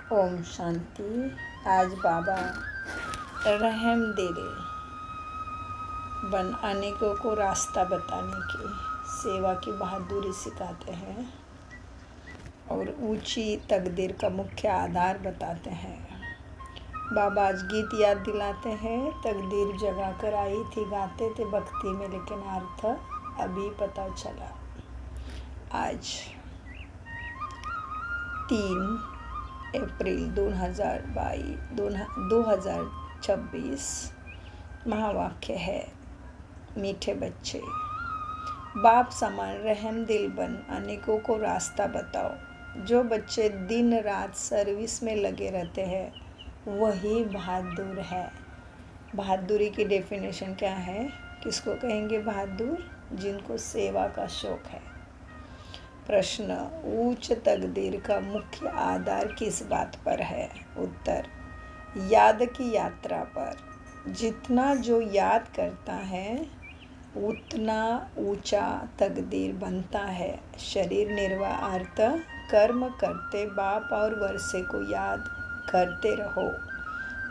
ओम शांति। आज बाबा रहम दिल बन अनेकों को रास्ता बताने की सेवा की बहादुरी सिखाते हैं और ऊंची तकदीर का मुख्य आधार बताते हैं। बाबा आज गीत याद दिलाते हैं, तकदीर जगा कर आई थी, गाते थे भक्ति में, लेकिन अर्थ अभी पता चला। आज 3 अप्रैल 2026 महावाक्य है, मीठे बच्चे बाप समान रहम दिल बन अनेकों को रास्ता बताओ। जो बच्चे दिन रात सर्विस में लगे रहते हैं वही बहादुर है। बहादुरी की डेफिनेशन क्या है? किसको कहेंगे बहादुर? जिनको सेवा का शौक है। प्रश्न, उच्च तकदीर का मुख्य आधार किस बात पर है? उत्तर, याद की यात्रा पर। जितना जो याद करता है उतना ऊंचा तकदीर बनता है। शरीर निर्वाह अर्थ कर्म करते बाप और वर्षे को याद करते रहो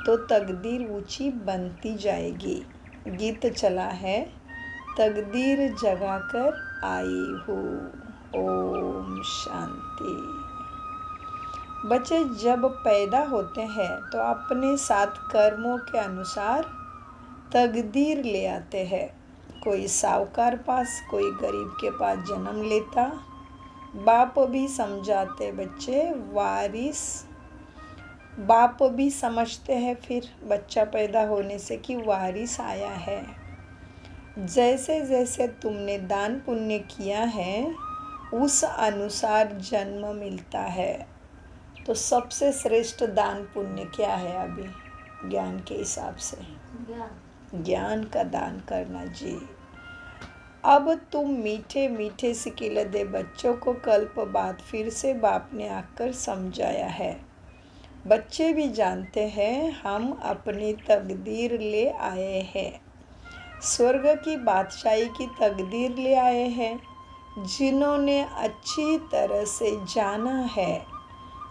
तो तकदीर ऊंची बनती जाएगी। गीत चला है, तकदीर जगाकर आई हूँ। ओम शांति। बच्चे जब पैदा होते हैं तो अपने साथ कर्मों के अनुसार तकदीर ले आते हैं। कोई साहूकार पास, कोई गरीब के पास जन्म लेता। बाप भी समझाते बच्चे वारिस, बाप भी समझते हैं फिर बच्चा पैदा होने से कि वारिस आया है। जैसे जैसे तुमने दान पुण्य किया है उस अनुसार जन्म मिलता है। तो सबसे श्रेष्ठ दान पुण्य क्या है? अभी ज्ञान के हिसाब से ज्ञान का दान करना जी। अब तुम मीठे मीठे सिकिल दे बच्चों को कल्प बाद फिर से बाप ने आकर समझाया है। बच्चे भी जानते हैं हम अपनी तकदीर ले आए हैं। स्वर्ग की बादशाही की तकदीर ले आए हैं। जिन्होंने अच्छी तरह से जाना है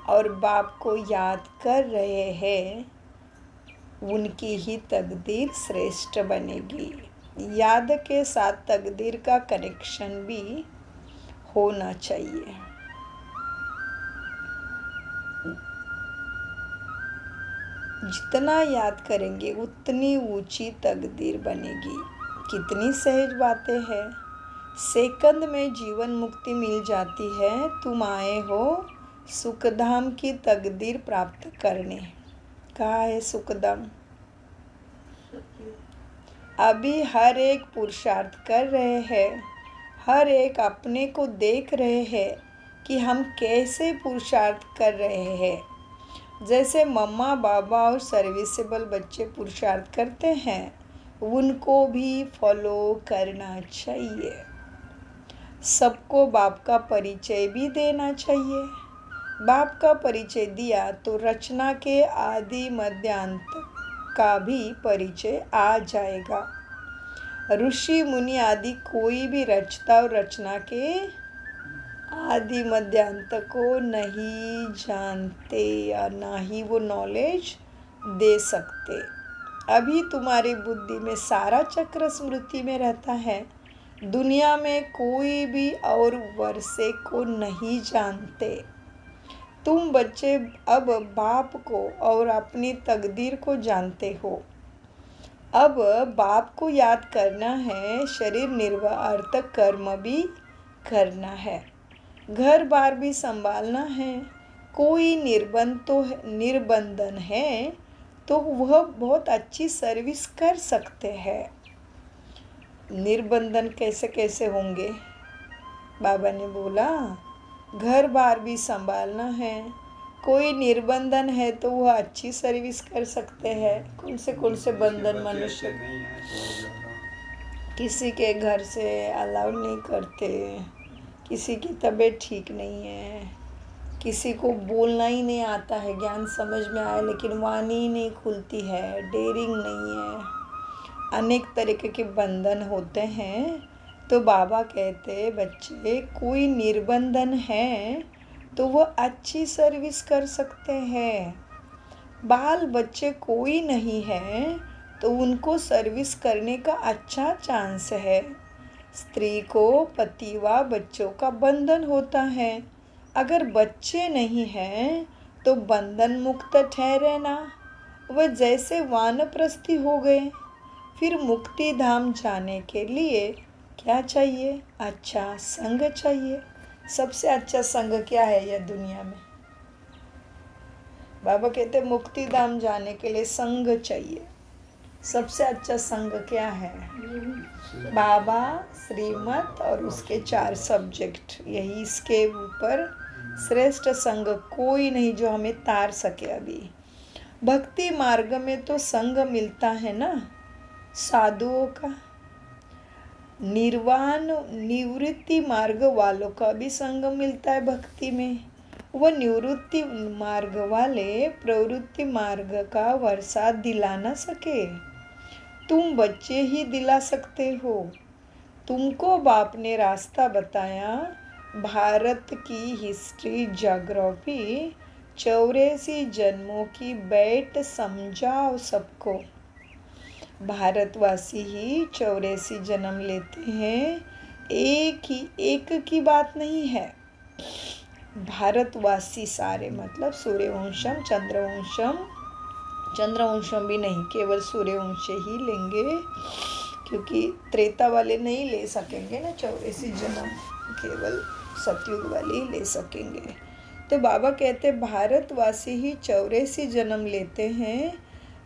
और बाप को याद कर रहे हैं उनकी ही तकदीर श्रेष्ठ बनेगी। याद के साथ तकदीर का कनेक्शन भी होना चाहिए। जितना याद करेंगे उतनी ऊंची तकदीर बनेगी। कितनी सहज बातें हैं। सेकंड में जीवन मुक्ति मिल जाती है। तुम आए हो सुखधाम की तकदीर प्राप्त करने। कहाँ है सुखधाम? अभी हर एक पुरुषार्थ कर रहे हैं, हर एक अपने को देख रहे हैं कि हम कैसे पुरुषार्थ कर रहे हैं। जैसे मम्मा बाबा और सर्विसेबल बच्चे पुरुषार्थ करते हैं उनको भी फॉलो करना चाहिए। सबको बाप का परिचय भी देना चाहिए। बाप का परिचय दिया तो रचना के आदि मध्यांत का भी परिचय आ जाएगा। ऋषि मुनि आदि कोई भी रचता और रचना के आदि मध्यांत को नहीं जानते या ना ही वो नॉलेज दे सकते। अभी तुम्हारी बुद्धि में सारा चक्र स्मृति में रहता है। दुनिया में कोई भी और वर्षे को नहीं जानते। तुम बच्चे अब बाप को और अपनी तकदीर को जानते हो। अब बाप को याद करना है, शरीर निर्वाह अर्थ कर्म भी करना है, घर बार भी संभालना है। कोई निर्बंधन है तो वह बहुत अच्छी सर्विस कर सकते हैं। निर्बंधन कैसे कैसे होंगे? बाबा ने बोला घर बार भी संभालना है। कोई निर्बंधन है तो वह अच्छी सर्विस कर सकते हैं। कौन से बंधन मनुष्य किसी के घर से अलाउड नहीं करते, किसी की तबीयत ठीक नहीं है, किसी को बोलना ही नहीं आता है, ज्ञान समझ में आए लेकिन वाणी ही नहीं खुलती है, डेयरिंग नहीं है, अनेक तरीके के बंधन होते हैं। तो बाबा कहते बच्चे कोई निर्बंधन है तो वह अच्छी सर्विस कर सकते हैं। बाल बच्चे कोई नहीं है तो उनको सर्विस करने का अच्छा चांस है। स्त्री को पति व बच्चों का बंधन होता है। अगर बच्चे नहीं हैं तो बंधन मुक्त ठहरे ना। वह जैसे वानप्रस्थी हो गए। फिर मुक्ति धाम जाने के लिए क्या चाहिए? अच्छा संग चाहिए। सबसे अच्छा संग क्या है यह दुनिया में? बाबा कहते मुक्ति धाम जाने के लिए संग चाहिए। सबसे अच्छा संग क्या है? बाबा, श्रीमत और उसके 4 सब्जेक्ट। यही इसके ऊपर श्रेष्ठ संग कोई नहीं जो हमें तार सके। अभी भक्ति मार्ग में तो संग मिलता है ना साधुओं का। निर्वाण निवृत्ति मार्ग वालों का भी संग मिलता है भक्ति में। वह निवृत्ति मार्ग वाले प्रवृत्ति मार्ग का वर्षा दिला ना सके। तुम बच्चे ही दिला सकते हो। तुमको बाप ने रास्ता बताया। भारत की हिस्ट्री ज्योग्राफी 84 जन्मों की बैठ समझाओ सबको। भारतवासी ही 84 जन्म लेते हैं। एक की बात नहीं है। भारतवासी सारे मतलब सूर्यवंशम चंद्रवंशम भी नहीं, केवल सूर्यवंश ही लेंगे क्योंकि त्रेता वाले नहीं ले सकेंगे ना 84 जन्म, केवल सतयुग वाले ही ले सकेंगे। तो बाबा कहते भारतवासी ही 84 जन्म लेते हैं।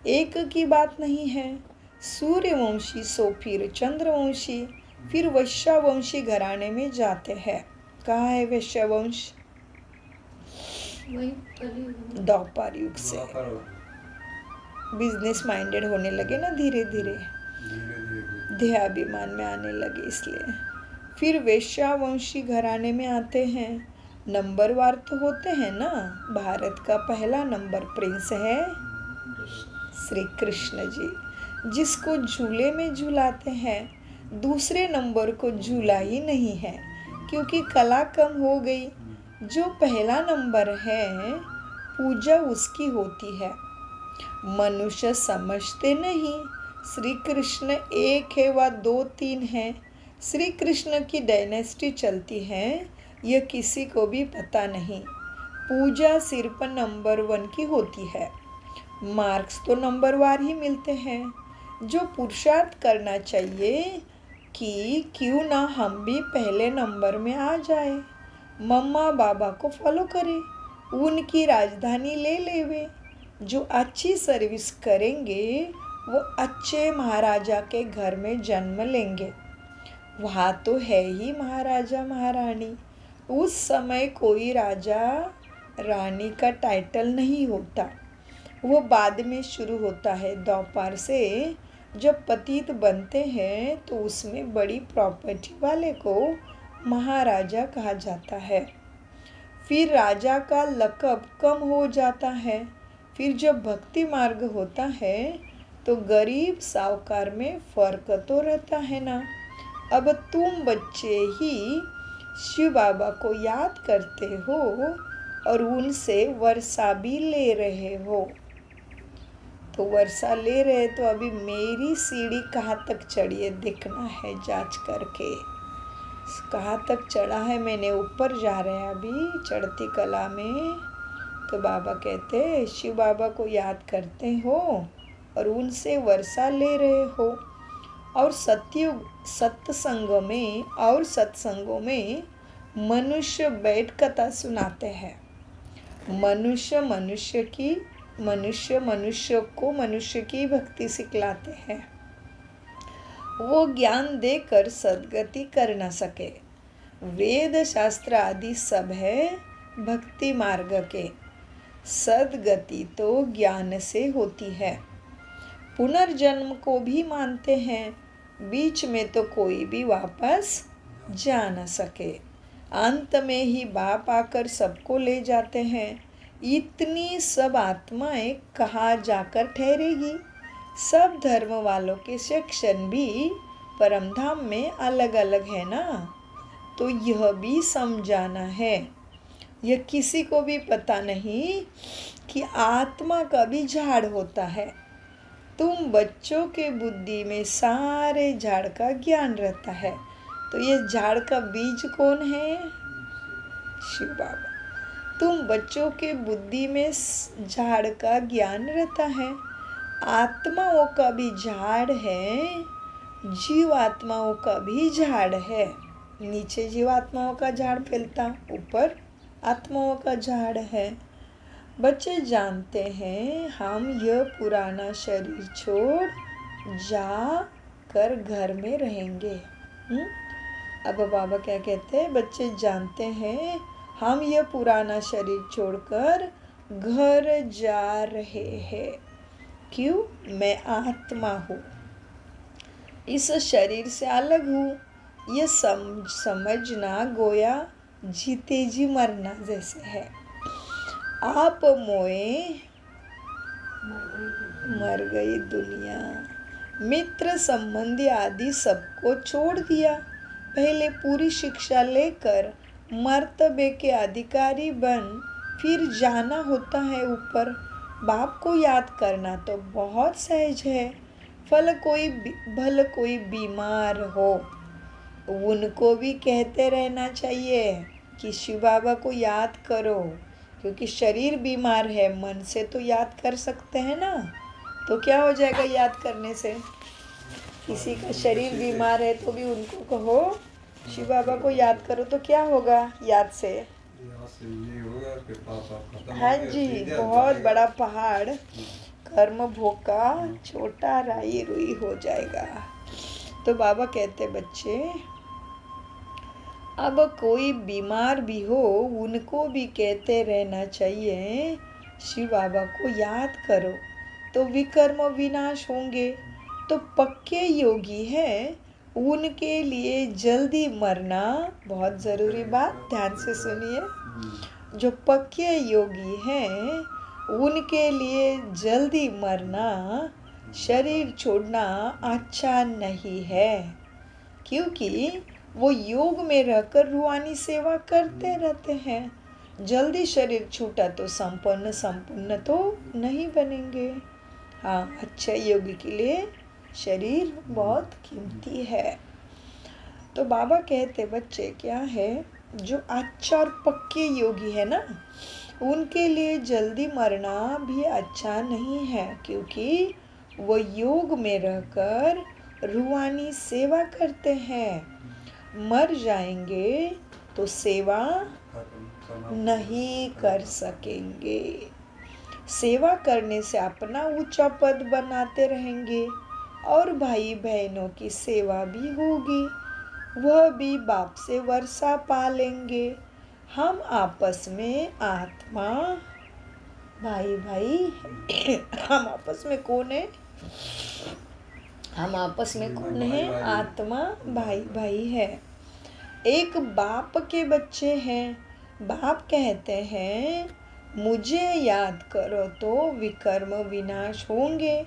एक की बात नहीं है। सूर्यवंशी सो फिर चंद्रवंशी, फिर वैश्यवंशी घराने में जाते हैं। कहाँ है वैश्यवंश? द्वापर युग से बिजनेस माइंडेड होने लगे ना, धीरे धीरे देहाभिमान में आने लगे, इसलिए फिर वैश्यवंशी घराने में आते हैं। नंबरवार तो होते हैं ना। भारत का पहला नंबर प्रिंस है श्री कृष्ण जी, जिसको झूले में झूलाते हैं। दूसरे नंबर को झूला ही नहीं है क्योंकि कला कम हो गई। जो पहला नंबर है पूजा उसकी होती है। मनुष्य समझते नहीं श्री कृष्ण एक है व 2-3 है। श्री कृष्ण की डायनेस्टी चलती है, यह किसी को भी पता नहीं। पूजा सिर्फ नंबर 1 की होती है। मार्क्स तो नंबरवार ही मिलते हैं। जो पुरुषार्थ करना चाहिए कि क्यों ना हम भी पहले नंबर में आ जाए। मम्मा बाबा को फॉलो करें, उनकी राजधानी ले लेवे। जो अच्छी सर्विस करेंगे वो अच्छे महाराजा के घर में जन्म लेंगे। वहाँ तो है ही महाराजा महारानी। उस समय कोई राजा रानी का टाइटल नहीं होता, वो बाद में शुरू होता है। द्वापर से जब पतित बनते हैं तो उसमें बड़ी प्रॉपर्टी वाले को महाराजा कहा जाता है। फिर राजा का लक़ब कम हो जाता है। फिर जब भक्ति मार्ग होता है तो गरीब साहूकार में फ़र्क तो रहता है ना। अब तुम बच्चे ही शिव बाबा को याद करते हो और उनसे वर्षा भी ले रहे हो। तो वर्षा ले रहे तो अभी मेरी सीढ़ी कहाँ तक चढ़ी है देखना है जांच करके। कहाँ तक चढ़ा है, मैंने ऊपर जा रहे हैं अभी चढ़ती कला में। तो बाबा कहते शिव बाबा को याद करते हो और उनसे वर्षा ले रहे हो। और सत्संगों में मनुष्य बैठ कथा सुनाते हैं। मनुष्य को मनुष्य की भक्ति सिखलाते हैं। वो ज्ञान देकर सद्गति कर न सके। वेद शास्त्र आदि सब है भक्ति मार्ग के। सद्गति तो ज्ञान से होती है। पुनर्जन्म को भी मानते हैं। बीच में तो कोई भी वापस जा न सके। अंत में ही बाप आकर सबको ले जाते हैं। इतनी सब आत्माएं कहाँ जाकर ठहरेगी? सब धर्म वालों के सेक्शन भी परमधाम में अलग अलग है ना। तो यह भी समझाना है। यह किसी को भी पता नहीं कि आत्मा का भी झाड़ होता है। तुम बच्चों के बुद्धि में सारे झाड़ का ज्ञान रहता है। तो ये झाड़ का बीज कौन है? शिव बाबा। तुम बच्चों के बुद्धि में झाड़ का ज्ञान रहता है। आत्माओं का भी झाड़ है, जीव आत्माओं का भी झाड़ है। नीचे जीव आत्माओं का झाड़ फैलता, ऊपर आत्माओं का झाड़ है। बच्चे जानते हैं हम यह पुराना शरीर छोड़ जा कर घर में रहेंगे। अब बाबा क्या कहते हैं? बच्चे जानते हैं हम यह पुराना शरीर छोड़कर घर जा रहे हैं। क्यों? मैं आत्मा हूँ, इस शरीर से अलग हूँ। यह समझना गोया जीते जी मरना जैसे है। आप मोए मर गई दुनिया, मित्र संबंधी आदि सबको छोड़ दिया। पहले पूरी शिक्षा लेकर मर्तबे के अधिकारी बन फिर जाना होता है ऊपर। बाप को याद करना तो बहुत सहज है। भल कोई बीमार हो, उनको भी कहते रहना चाहिए कि शिव बाबा को याद करो, क्योंकि शरीर बीमार है, मन से तो याद कर सकते हैं ना। तो क्या हो जाएगा याद करने से? किसी का शरीर बीमार है तो भी उनको कहो शिव बाबा को याद करो, तो क्या होगा याद से? हाँ जी, बहुत बड़ा पहाड़ कर्म भोग का छोटा राई रुई हो जाएगा। तो बाबा कहते बच्चे, अब कोई बीमार भी हो उनको भी कहते रहना चाहिए शिव बाबा को याद करो, तो विकर्म विनाश होंगे। तो पक्के योगी हैं, उनके लिए जल्दी मरना बहुत ज़रूरी बात, ध्यान से सुनिए। जो पक्के योगी हैं उनके लिए जल्दी मरना, शरीर छोड़ना अच्छा नहीं है, क्योंकि वो योग में रहकर रूहानी सेवा करते रहते हैं। जल्दी शरीर छूटा तो संपन्न तो नहीं बनेंगे। हाँ, अच्छे योगी के लिए शरीर बहुत कीमती है। तो बाबा कहते बच्चे क्या है, जो अच्छा और पक्के योगी है ना, उनके लिए जल्दी मरना भी अच्छा नहीं है, क्योंकि वो योग में रहकर रूहानी सेवा करते हैं। मर जाएंगे तो सेवा नहीं कर सकेंगे। सेवा करने से अपना ऊंचा पद बनाते रहेंगे और भाई बहनों की सेवा भी होगी, वह भी बाप से वर्षा पा लेंगे। हम आपस में आत्मा भाई भाई हम आपस में कौन है? हम आपस में कौन है? आत्मा भाई भाई है। एक बाप के बच्चे हैं। बाप कहते हैं मुझे याद करो तो विकर्म विनाश होंगे।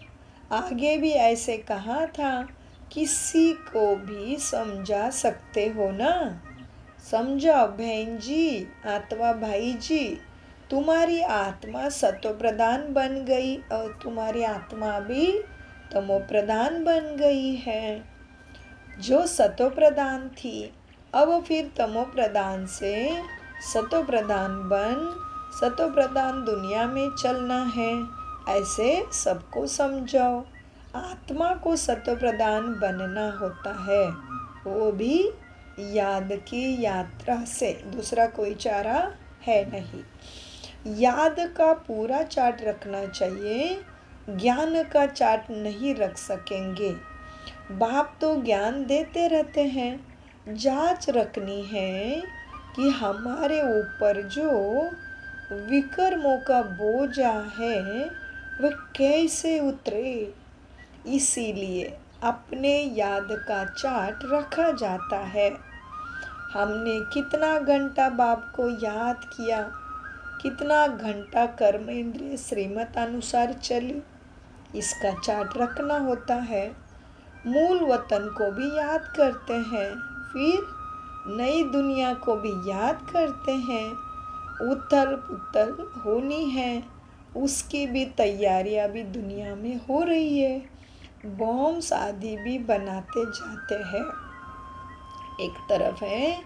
आगे भी ऐसे कहा था, किसी को भी समझा सकते हो ना? समझाओ बहन जी, आत्मा भाई जी, तुम्हारी आत्मा सतो प्रधान बन गई और तुम्हारी आत्मा भी तमो प्रधान बन गई है। जो सतो प्रधान थी, अब फिर तमो प्रधान से सतो प्रधान बन सतो प्रधान दुनिया में चलना है, ऐसे सबको समझाओ। आत्मा को सतो प्रधान बनना होता है, वो भी याद की यात्रा से, दूसरा कोई चारा है नहीं। याद का पूरा चार्ट रखना चाहिए, ज्ञान का चार्ट नहीं रख सकेंगे। बाप तो ज्ञान देते रहते हैं, जांच रखनी है कि हमारे ऊपर जो विकर्मों का बोझा है वह कैसे उतरे। इसीलिए अपने याद का चार्ट रखा जाता है। हमने कितना घंटा बाप को याद किया, कितना घंटा कर्म इंद्रिय श्रीमत अनुसार चली, इसका चार्ट रखना होता है। मूल वतन को भी याद करते हैं, फिर नई दुनिया को भी याद करते हैं। उथल पुथल होनी है, उसकी भी तैयारियां भी दुनिया में हो रही है। बॉम्ब्स आदि भी बनाते जाते हैं। एक तरफ है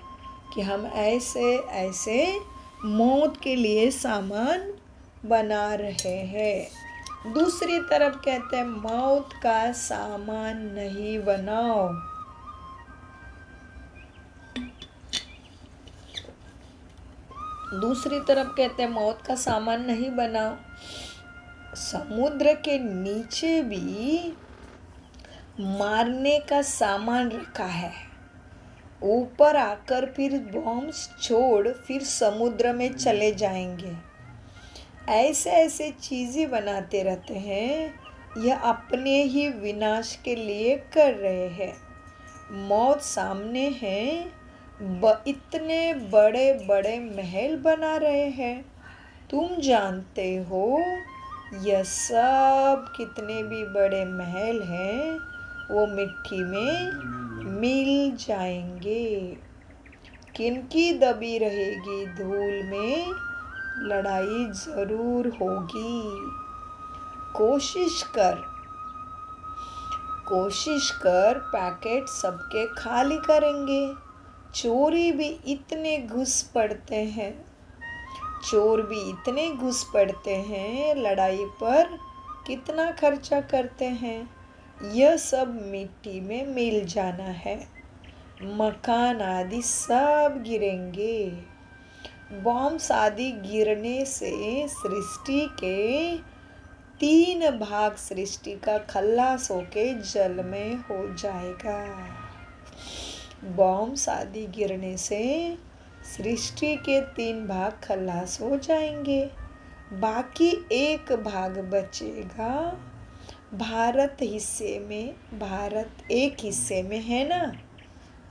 कि हम ऐसे ऐसे मौत के लिए सामान बना रहे हैं, दूसरी तरफ कहते हैं मौत का सामान नहीं बनाओ। दूसरी तरफ कहते हैं मौत का सामान नहीं बनाओ। समुद्र के नीचे भी मारने का सामान रखा है, ऊपर आकर फिर बॉम्ब्स छोड़ फिर समुद्र में चले जाएंगे। ऐसे ऐसे चीजें बनाते रहते हैं, यह अपने ही विनाश के लिए कर रहे हैं। मौत सामने है, इतने बड़े बड़े महल बना रहे हैं। तुम जानते हो यह सब कितने भी बड़े महल हैं वो मिट्टी में मिल जाएंगे। किनकी दबी रहेगी धूल में, लड़ाई जरूर होगी। कोशिश कर पैकेट सबके खाली करेंगे। चोर भी इतने घुस पड़ते हैं, लड़ाई पर कितना खर्चा करते हैं। यह सब मिट्टी में मिल जाना है, मकान आदि सब गिरेंगे। बॉम्ब्स आदि गिरने से सृष्टि के 3 भाग सृष्टि का खल्लास होके जल में हो जाएगा। बॉम्ब्स आदि गिरने से सृष्टि के 3 भाग खल्लास हो जाएंगे, बाकी 1 भाग बचेगा। भारत एक हिस्से में है ना,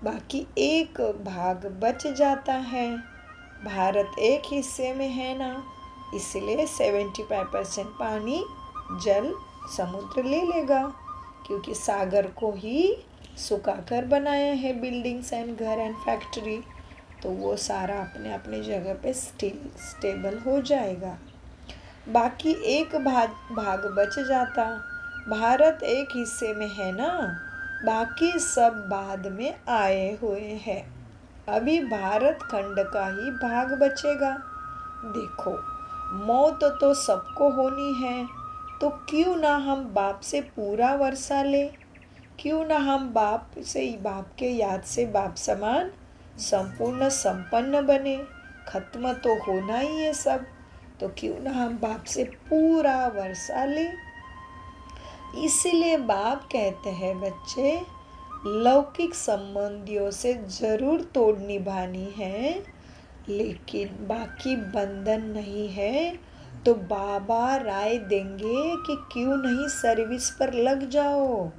बाकी 1 भाग बच जाता है। भारत एक हिस्से में है ना, इसलिए 75% पानी जल समुद्र ले लेगा, क्योंकि सागर को ही सुखाकर बनाया है बिल्डिंग्स एंड घर एंड फैक्ट्री, तो वो सारा अपने अपने जगह पे स्टेबल हो जाएगा। बाकी 1 भाग बच जाता। भारत एक हिस्से में है ना, बाकी सब बाद में आए हुए हैं। अभी भारत खंड का ही भाग बचेगा। देखो, मौत तो सबको होनी है, तो क्यों ना हम बाप से पूरा वर्षा ले, क्यों ना हम बाप के याद से बाप समान संपूर्ण संपन्न बने। खत्म तो होना ही है सब, तो क्यों ना हम बाप से पूरा वर्षा ले। इसीलिए बाप कहते हैं बच्चे, लौकिक संबंधियों से जरूर तोड़ निभानी है, लेकिन बाकी बंधन नहीं है, तो बाबा राय देंगे कि क्यों नहीं सर्विस पर लग जाओ।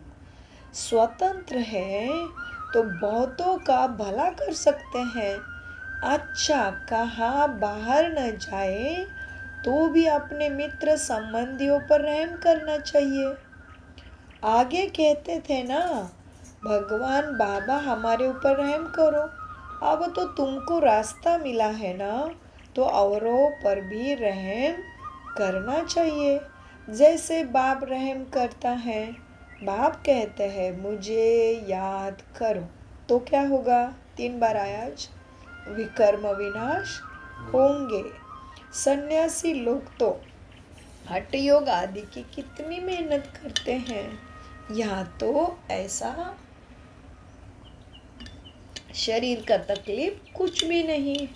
स्वतंत्र है तो बहुतों का भला कर सकते हैं। अच्छा कहाँ बाहर न जाए तो भी अपने मित्र संबंधियों पर रहम करना चाहिए। आगे कहते थे ना, भगवान बाबा हमारे ऊपर रहम करो। अब तो तुमको रास्ता मिला है ना, तो औरों पर भी रहम करना चाहिए, जैसे बाप रहम करता है। बाप कहते हैं मुझे याद करो, तो क्या होगा? 3 बार आया आज, विकर्म विनाश होंगे। सन्यासी लोग तो हठ योग आदि की कितनी मेहनत करते हैं, यहाँ तो ऐसा शरीर का तकलीफ कुछ भी नहीं।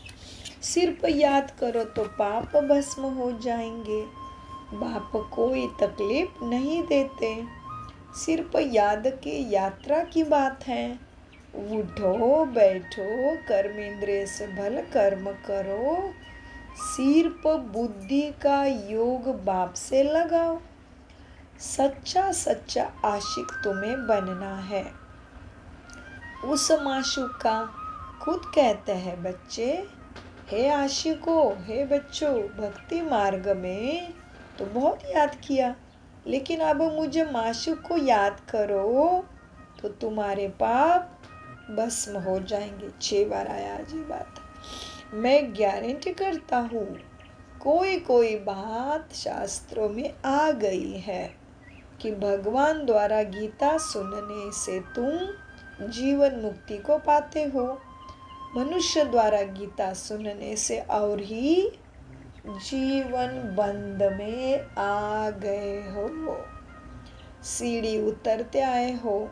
सिर्फ याद करो तो पाप भस्म हो जाएंगे। बाप कोई तकलीफ नहीं देते, सिर्फ याद की यात्रा की बात है। उठो बैठो कर्म इंद्रिय से भल कर्म करो, सिर्फ बुद्धि का योग बाप से लगाओ। सच्चा सच्चा आशिक तुम्हें बनना है। उस माशूक का खुद कहते हैं बच्चे, हे आशिकों, हे बच्चों, भक्ति मार्ग में तो बहुत याद किया, लेकिन अब मुझे माशूक को याद करो तो तुम्हारे पाप भस्म हो जाएंगे। 6 बार आया आज ये बात। मैं गारंटी करता हूँ कोई कोई बात शास्त्रों में आ गई है कि भगवान द्वारा गीता सुनने से तुम जीवन मुक्ति को पाते हो। मनुष्य द्वारा गीता सुनने से और ही जीवन बंध में आ गए हो। सीढ़ी उतरते आए हो।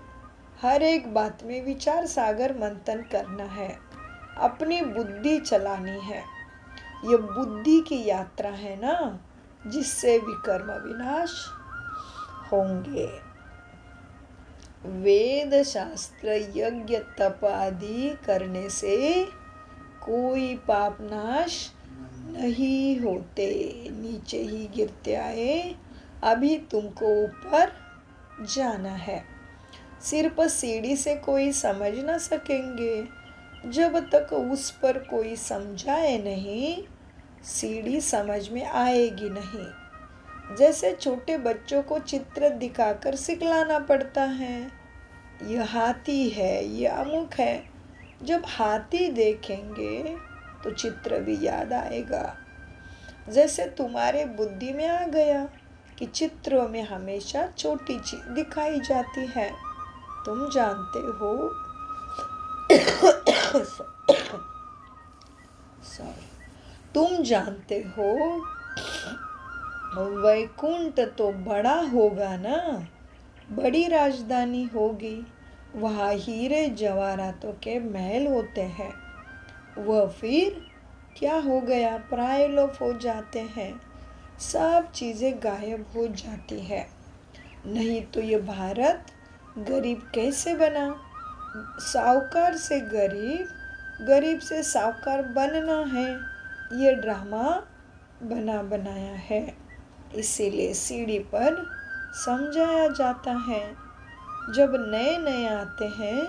हर एक बात में विचार सागर मंथन करना है, अपनी बुद्धि चलानी है। ये बुद्धि की यात्रा है ना, जिससे विकर्म विनाश होंगे। वेद शास्त्र यज्ञ तप आदि करने से कोई पाप नाश नहीं होते, नीचे ही गिरते आए। अभी तुमको ऊपर जाना है। सिर्फ सीढ़ी से कोई समझ ना सकेंगे जब तक उस पर कोई समझाए नहीं, सीढ़ी समझ में आएगी नहीं। जैसे छोटे बच्चों को चित्र दिखाकर सिखलाना पड़ता है, यह हाथी है, यह अमुक है। जब हाथी देखेंगे तो चित्र भी याद आएगा। जैसे तुम्हारे बुद्धि में आ गया कि चित्रों में हमेशा छोटी चीज दिखाई जाती है। तुम जानते हो तुम जानते हो वैकुंठ तो बड़ा होगा ना, बड़ी राजधानी होगी। वहाँ हीरे जवाहरातों के महल होते हैं। वह फिर क्या हो गया, प्रायलोप हो जाते हैं। सब चीजें गायब हो जाती है। नहीं तो ये भारत गरीब कैसे बना? साहूकार से गरीब, गरीब से साहूकार बनना है। ये ड्रामा बना बनाया है। इसीलिए सीढ़ी पर समझाया जाता है। जब नए नए आते हैं,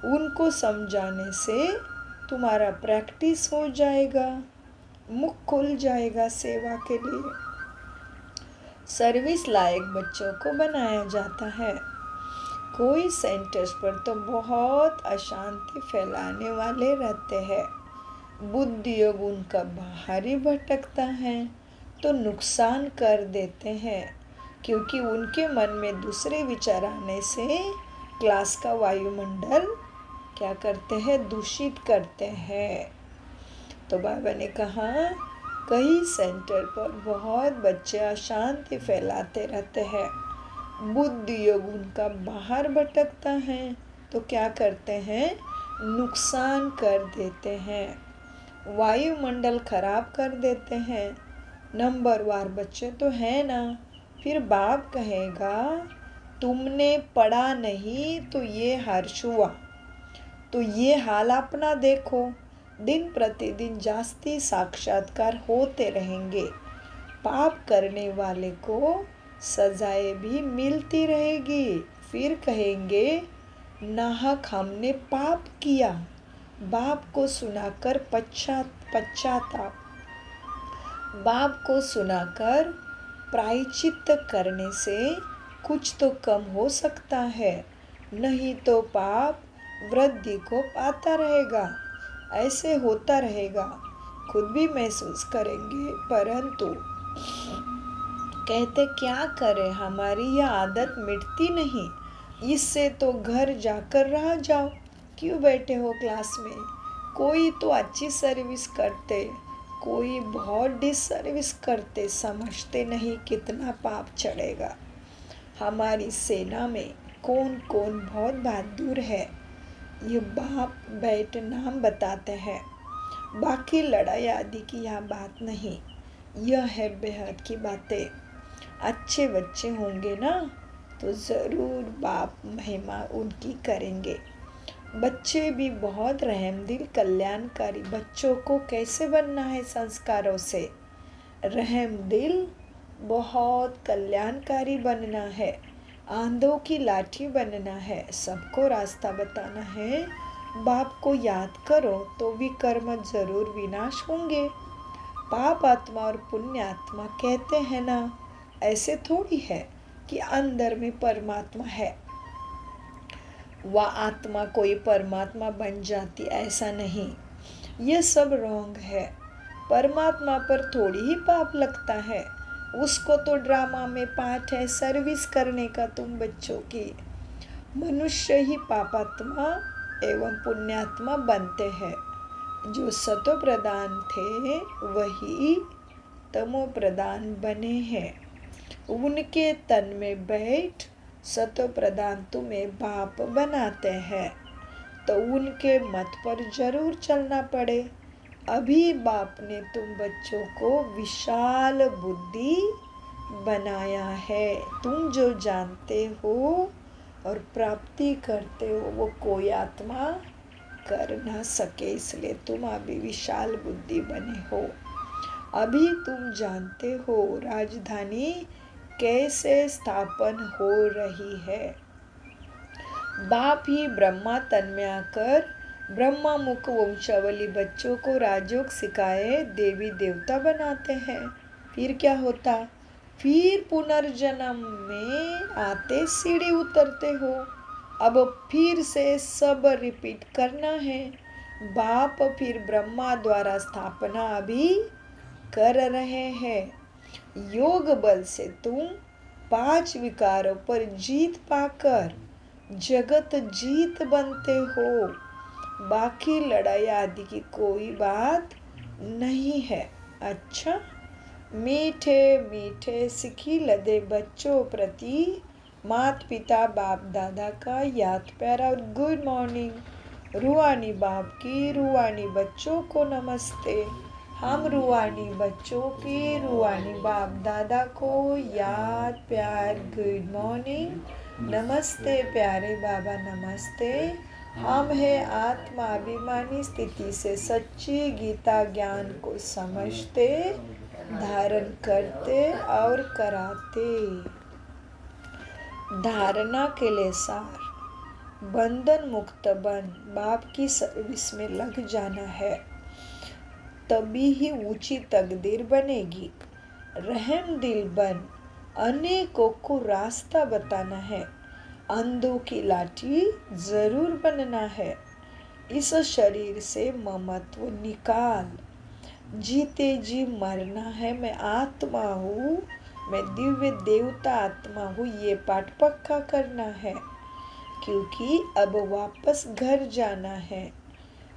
उनको समझाने से तुम्हारा प्रैक्टिस हो जाएगा, मुख खुल जाएगा सेवा के लिए। सर्विस लायक बच्चों को बनाया जाता है। कोई सेंटर्स पर तो बहुत अशांति फैलाने वाले रहते हैं। बुद्धि योग उनका बाहर ही भटकता है तो नुकसान कर देते हैं, क्योंकि उनके मन में दूसरे विचार आने से क्लास का वायुमंडल क्या करते हैं, दूषित करते हैं। तो बाबा ने कहा कई सेंटर पर बहुत बच्चे अशांति फैलाते रहते हैं, बुद्धि योग उनका बाहर भटकता है तो क्या करते हैं, नुकसान कर देते हैं, वायुमंडल खराब कर देते हैं। नंबरवार बच्चे तो है ना। फिर बाप कहेगा तुमने पढ़ा नहीं तो ये हर्ष हुआ। तो ये हाल अपना देखो, दिन प्रतिदिन जास्ती साक्षात्कार होते रहेंगे। पाप करने वाले को सजाएं भी मिलती रहेगी। फिर कहेंगे नाहक हमने पाप किया। बाप को सुनाकर पश्चाताप, बाप को सुनाकर प्रायश्चित्त करने से कुछ तो कम हो सकता है, नहीं तो पाप वृद्धि को पाता रहेगा। ऐसे होता रहेगा, खुद भी महसूस करेंगे। परंतु कहते क्या करें, हमारी यह आदत मिटती नहीं। इससे तो घर जाकर रह जाओ, क्यों बैठे हो क्लास में? कोई तो अच्छी सर्विस करते, कोई बहुत डिसर्विस करते, समझते नहीं कितना पाप चढ़ेगा। हमारी सेना में कौन कौन बहुत बहादुर है, ये बाप बैठ नाम बताते हैं। बाकी लड़ाई आदि की यह बात नहीं, यह है बेहद की बातें। अच्छे बच्चे होंगे ना तो ज़रूर बाप महिमा उनकी करेंगे। बच्चे भी बहुत रहमदिल कल्याणकारी। बच्चों को कैसे बनना है संस्कारों से? रहमदिल, बहुत कल्याणकारी बनना है, आंधों की लाठी बनना है, सबको रास्ता बताना है। बाप को याद करो तो विकर्म जरूर विनाश होंगे। पाप आत्मा और पुण्य आत्मा कहते हैं ना, ऐसे थोड़ी है कि अंदर में परमात्मा है, वह आत्मा कोई परमात्मा बन जाती, ऐसा नहीं। ये सब रॉन्ग है। परमात्मा पर थोड़ी ही पाप लगता है, उसको तो ड्रामा में पार्ट है सर्विस करने का तुम बच्चों की। मनुष्य ही पापात्मा एवं पुण्यात्मा बनते हैं। जो सतो प्रधान थे वही तमो प्रधान बने हैं। उनके तन में बैठ सतो प्रधान तुम्हें बाप बनाते हैं, तो उनके मत पर जरूर चलना पड़े। अभी बाप ने तुम बच्चों को विशाल बुद्धि बनाया है। तुम जो जानते हो और प्राप्ति करते हो वो कोई आत्मा कर ना सके, इसलिए तुम अभी विशाल बुद्धि बने हो। अभी तुम जानते हो राजधानी कैसे स्थापन हो रही है। बाप ही ब्रह्मा तन में आकर ब्रह्मा मुख वंशावली बच्चों को राजयोग सिखाए देवी देवता बनाते हैं। फिर क्या होता? फिर पुनर्जन्म में आते सीढ़ी उतरते हो। अब फिर से सब रिपीट करना है। बाप फिर ब्रह्मा द्वारा स्थापना अभी कर रहे हैं। योग बल से तुम 5 विकारों पर जीत पाकर जगत जीत बनते हो। बाकी लड़ाई आदि की कोई बात नहीं है। अच्छा, मीठे मीठे सिखी लदे बच्चों प्रति मात पिता बाप दादा का याद प्यारा और गुड मॉर्निंग। रूहानी बाप की रूहानी बच्चों को नमस्ते। हम रूहानी बच्चों की रूहानी बाप दादा को याद प्यार गुड मॉर्निंग नमस्ते प्यारे बाबा नमस्ते। हम है आत्मा अभिमानी स्थिति से सच्ची गीता ज्ञान को समझते, धारण करते और कराते। धारणा के लिए सार, बंधन मुक्त बन बाप की सर्विस में लग जाना है, तभी ही ऊंची तकदीर बनेगी। रहम दिल बन अनेकों को रास्ता बताना है। अंधों की लाठी जरूर बनना है। इस शरीर से ममत्व निकाल। जीते जी मरना है। मैं आत्मा हूँ, मैं दिव्य देवता आत्मा हूँ, ये पाठ पक्का करना है, क्योंकि अब वापस घर जाना है।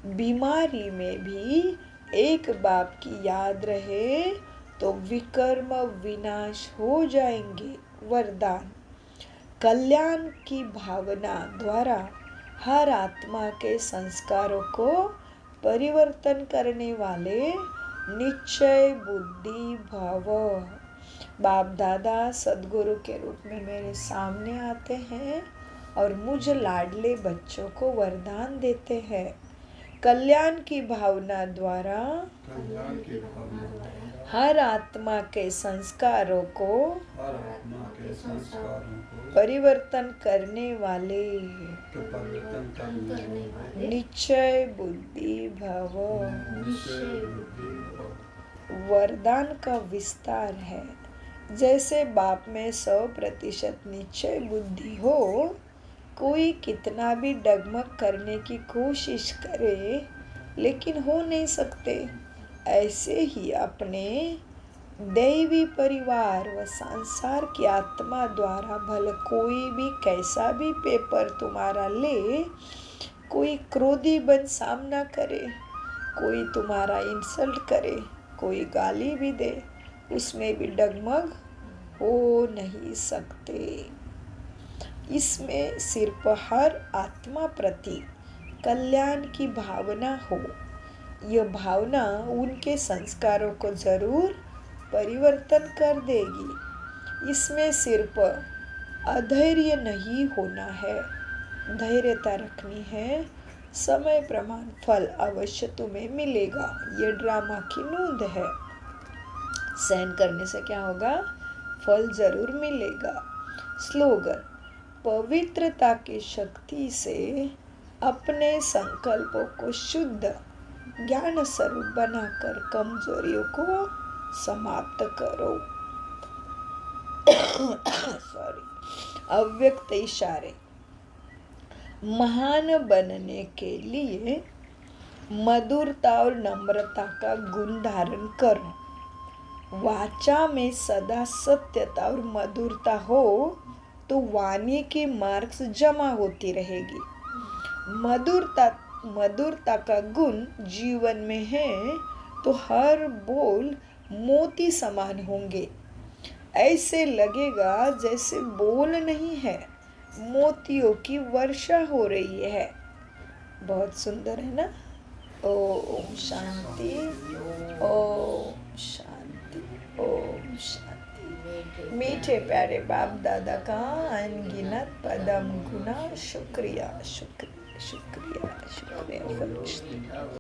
बीमारी में भी एक बाप की याद रहे तो विकर्म विनाश हो जाएंगे। वरदान, कल्याण की भावना द्वारा हर आत्मा के संस्कारों को परिवर्तन करने वाले निश्चय बुद्धि भाव बाप दादा सद्गुरु के रूप में मेरे सामने आते हैं और मुझ लाडले बच्चों को वरदान देते हैं। कल्याण की भावना द्वारा हर आत्मा के संस्कारों को परिवर्तन करने वाले निश्चय बुद्धि भव। वरदान का विस्तार है। जैसे बाप में 100% निश्चय बुद्धि हो, कोई कितना भी डगमग करने की कोशिश करे लेकिन हो नहीं सकते। ऐसे ही अपने दैवी परिवार व संसार की आत्मा द्वारा भले कोई भी कैसा भी पेपर तुम्हारा ले, कोई क्रोधी बन सामना करे, कोई तुम्हारा इंसल्ट करे, कोई गाली भी दे, उसमें भी डगमग हो नहीं सकते। इसमें सिर्फ हर आत्मा प्रति कल्याण की भावना हो। यह भावना उनके संस्कारों को जरूर परिवर्तन कर देगी। इसमें सिर्फ अधैर्य नहीं होना है, धैर्यता रखनी है। समय प्रमाण फल अवश्य तुम्हें मिलेगा। ये ड्रामा की नूंद है। सहन करने से क्या होगा? फल जरूर मिलेगा। स्लोगन, पवित्रता की शक्ति से अपने संकल्पों को शुद्ध ज्ञान स्वरूप बनाकर कमजोरियों को समाप्त करो। सॉरी। अव्यक्त इशारे, महान बनने के लिए मधुरता और नम्रता का गुण धारण करो। वाचा में सदा सत्यता और मधुरता हो तो वाणी की मार्क्स जमा होती रहेगी। मधुरता का गुण जीवन में है तो हर बोल मोती समान होंगे। ऐसे लगेगा जैसे बोल नहीं है, मोतियों की वर्षा हो रही है। बहुत सुंदर है ना। ओम शांति, ओम शांति, ओम शांति। मीठे प्यारे बाप दादा का अनगिनत पदम गुना शुक्रिया शुक्रिया शुक्रिया शुक्रिया फरिश्ते।